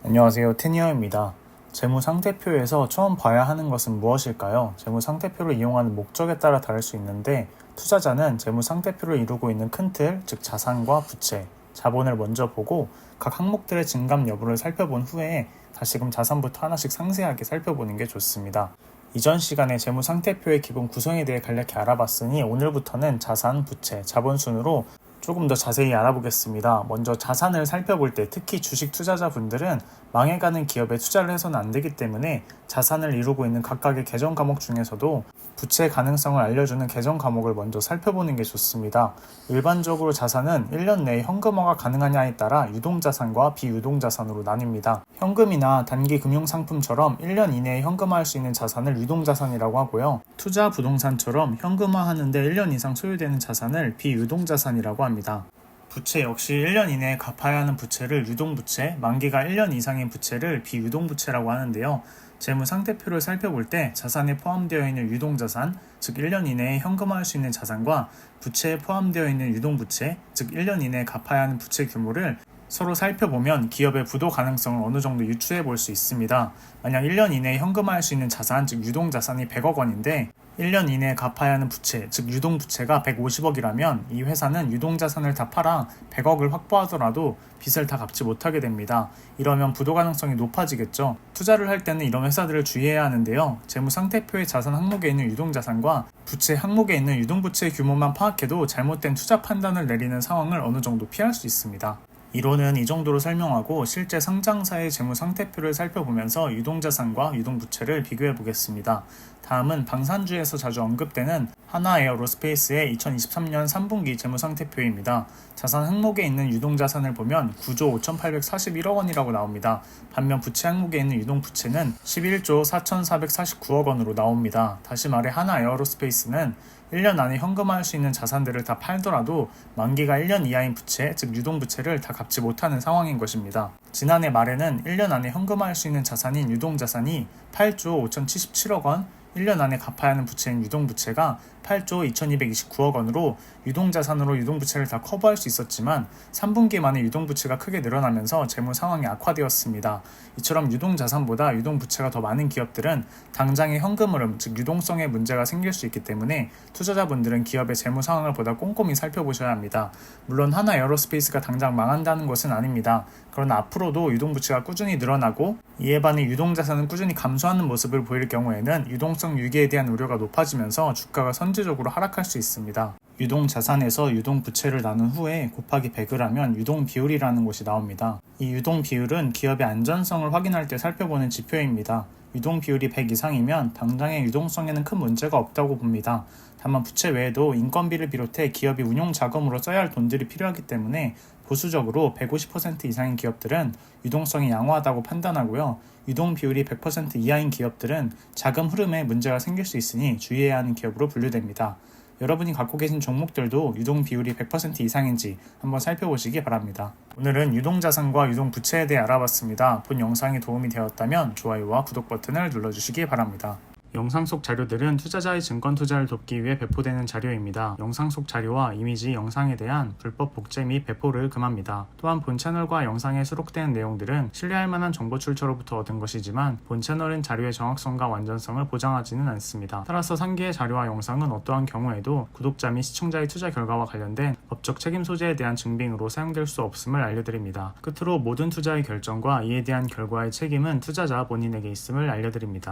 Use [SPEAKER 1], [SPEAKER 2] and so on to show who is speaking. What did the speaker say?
[SPEAKER 1] 안녕하세요. 테니어입니다. 재무상태표에서 처음 봐야 하는 것은 무엇일까요? 재무상태표를 이용하는 목적에 따라 다를 수 있는데 투자자는 재무상태표를 이루고 있는 큰 틀, 즉 자산과 부채, 자본을 먼저 보고 각 항목들의 증감 여부를 살펴본 후에 다시금 자산부터 하나씩 상세하게 살펴보는 게 좋습니다. 이전 시간에 재무상태표의 기본 구성에 대해 간략히 알아봤으니 오늘부터는 자산, 부채, 자본 순으로 조금 더 자세히 알아보겠습니다. 먼저 자산을 살펴볼 때 특히 주식 투자자분들은 망해가는 기업에 투자를 해서는 안 되기 때문에 자산을 이루고 있는 각각의 계정 과목 중에서도 부채 가능성을 알려주는 계정 과목을 먼저 살펴보는 게 좋습니다. 일반적으로 자산은 1년 내에 현금화가 가능하냐에 따라 유동자산과 비유동자산으로 나뉩니다. 현금이나 단기 금융상품처럼 1년 이내에 현금화할 수 있는 자산을 유동자산이라고 하고요. 투자 부동산처럼 현금화하는데 1년 이상 소요되는 자산을 비유동자산이라고 합니다. 부채 역시 1년 이내에 갚아야 하는 부채를 유동부채, 만기가 1년 이상인 부채를 비유동부채라고 하는데요. 재무상태표를 살펴볼 때 자산에 포함되어 있는 유동자산, 즉 1년 이내에 현금화할 수 있는 자산과 부채에 포함되어 있는 유동부채, 즉 1년 이내에 갚아야 하는 부채 규모를 서로 살펴보면 기업의 부도 가능성을 어느 정도 유추해 볼 수 있습니다. 만약 1년 이내에 현금화할 수 있는 자산, 즉 유동자산이 100억 원인데 1년 이내에 갚아야 하는 부채, 즉 유동부채가 150억이라면 이 회사는 유동자산을 다 팔아 100억을 확보하더라도 빚을 다 갚지 못하게 됩니다. 이러면 부도 가능성이 높아지겠죠. 투자를 할 때는 이런 회사들을 주의해야 하는데요. 재무상태표의 자산 항목에 있는 유동자산과 부채 항목에 있는 유동부채의 규모만 파악해도 잘못된 투자 판단을 내리는 상황을 어느 정도 피할 수 있습니다. 이론은 이 정도로 설명하고 실제 상장사의 재무상태표를 살펴보면서 유동자산과 유동부채를 비교해 보겠습니다. 다음은 방산주에서 자주 언급되는 하나에어로스페이스의 2023년 3분기 재무상태표입니다. 자산 항목에 있는 유동자산을 보면 9조 5,841억 원이라고 나옵니다. 반면 부채 항목에 있는 유동부채는 11조 4,449억 원으로 나옵니다. 다시 말해 하나에어로스페이스는 1년 안에 현금화할 수 있는 자산들을 다 팔더라도 만기가 1년 이하인 부채, 즉 유동부채를 다 갚지 못하는 상황인 것입니다. 지난해 말에는 1년 안에 현금화할 수 있는 자산인 유동자산이 8조 5,077억 원, 1년 안에 갚아야 하는 부채인 유동부채가 8조 2,229억 원으로 유동자산으로 유동부채를 다 커버할 수 있었지만 3분기 만에 유동부채가 크게 늘어나면서 재무 상황이 악화되었습니다. 이처럼 유동자산보다 유동부채가 더 많은 기업들은 당장의 현금 흐름, 즉 유동성에 문제가 생길 수 있기 때문에 투자자분들은 기업의 재무 상황을 보다 꼼꼼히 살펴보셔야 합니다. 물론 하나에어로스페이스가 당장 망한다는 것은 아닙니다. 그러나 앞으로도 유동부채가 꾸준히 늘어나고 이에 반해 유동자산은 꾸준히 감소하는 모습을 보일 경우에는 유동성 위기에 대한 우려가 높아지면서 주가가 선제적으로 하락할 수 있습니다. 유동자산에서 유동부채를 나눈 후에 곱하기 100을 하면 유동비율이라는 것이 나옵니다. 이 유동비율은 기업의 안전성을 확인할 때 살펴보는 지표입니다. 유동비율이 100 이상이면 당장의 유동성에는 큰 문제가 없다고 봅니다. 다만 부채 외에도 인건비를 비롯해 기업이 운용자금으로 써야 할 돈들이 필요하기 때문에 보수적으로 150% 이상인 기업들은 유동성이 양호하다고 판단하고요. 유동 비율이 100% 이하인 기업들은 자금 흐름에 문제가 생길 수 있으니 주의해야 하는 기업으로 분류됩니다. 여러분이 갖고 계신 종목들도 유동 비율이 100% 이상인지 한번 살펴보시기 바랍니다. 오늘은 유동자산과 유동부채에 대해 알아봤습니다. 본 영상이 도움이 되었다면 좋아요와 구독 버튼을 눌러주시기 바랍니다. 영상 속 자료들은 투자자의 증권 투자를 돕기 위해 배포되는 자료입니다. 영상 속 자료와 이미지, 영상에 대한 불법 복제 및 배포를 금합니다. 또한 본 채널과 영상에 수록되는 내용들은 신뢰할 만한 정보 출처로부터 얻은 것이지만 본 채널은 자료의 정확성과 완전성을 보장하지는 않습니다. 따라서 상기의 자료와 영상은 어떠한 경우에도 구독자 및 시청자의 투자 결과와 관련된 법적 책임 소재에 대한 증빙으로 사용될 수 없음을 알려드립니다. 끝으로 모든 투자의 결정과 이에 대한 결과의 책임은 투자자 본인에게 있음을 알려드립니다.